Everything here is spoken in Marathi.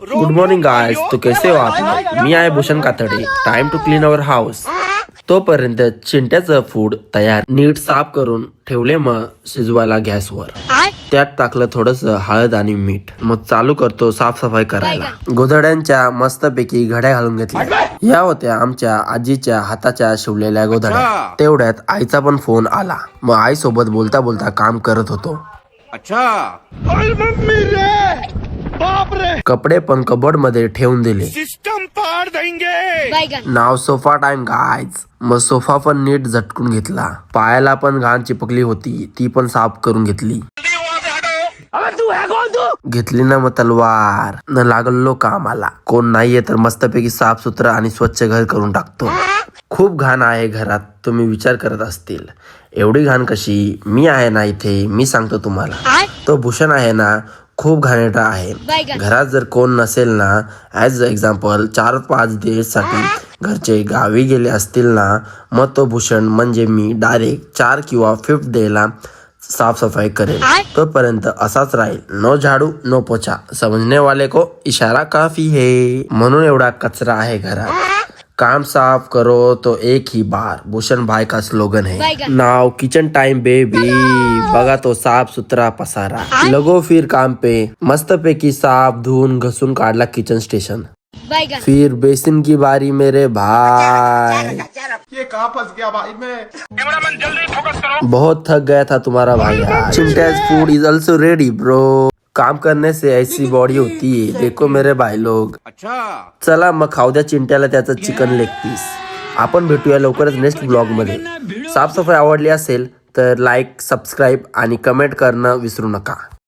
गुड मॉर्निंग गाइस, तो कैसे हो आप लोग? मी आहे Bhushan Katade. Time to clean our house. तोपर्यंत चिंट्याचं फूड तयार. नीट साफ करून ठेवले, मग शिजवायला गॅसवर. त्यात टाकलं थोडस हळद आणि मीठ. मग चालू करतो साफसफाई करायला. गोधड्यांच्या मस्तपैकी घड्या घालून घेतल्या. या होत्या आमच्या आजीच्या हाताच्या शिवलेल्या गोधड्या. तेवढ्यात आईचा पण फोन आला. मग आई सोबत बोलता बोलता काम करत होतो. कपडे पण कबोर्ड मध्ये ठेवून दिले. सिस्टम पार देंगे. नाव सोफा टाइम गाइज. मग सोफा पण नीट झटकून घेतला. पायाला पण घाण चिपकली होती, ती पण साफ करून घेतली. घेतली ना मग तलवार न लागलो कामाला. कोण नाहीये तर मस्तपैकी साफ सुथरा आणि स्वच्छ घर करून टाकतो. खूप घाण आहे घरात. तुम्ही विचार करत असतील एवढी घाण कशी? मी आहे ना इथे, मी सांगतो तुम्हाला. तो भूषण आहे ना, खूप घाणेरडा आहे. घरात जर कोण नसेल ना, ऍज एक्झाम्पल 4-5 दिवसासाठी घरचे गावी गेले असतील ना, मग तो भूषण म्हणजे मी डायरेक्ट 4 किंवा 5th डेला साफसफाई करेल. तोपर्यंत असाच राहील. नो झाडू नो पोछा. समजने वाले को इशारा काफी है. म्हणून एवढा कचरा आहे घरात. काम साफ करो तो एक ही बार, भूषण भाई का स्लोगन है. Now kitchen time baby. बघा तो साफ सुथरा पसारा. लगो फिर काम पे. मस्त पैकी साफ धुवून घसून काढला किचन स्टेशन. फिर बेसिन की बारी मेरे भाई. ये कहाँ फंस गया भाई मैं? कैमरामैन जल्दी फोकस करो. बहुत थक गया था तुम्हारा भाई. चिंटैज food is also ready bro. काम करने से ऐसी बॉडी होती है. देखो मेरे भाई लोग. अच्छा, चला मग खाऊ द्या चिंट्याला त्याचं चिकन लेग पीस. आपण भेटूया लवकरच नेक्स्ट ब्लॉग मध्ये. साफसफाई आवडली असेल तर लाईक, सबस्क्राईब आणि कमेंट करणं विसरू नका.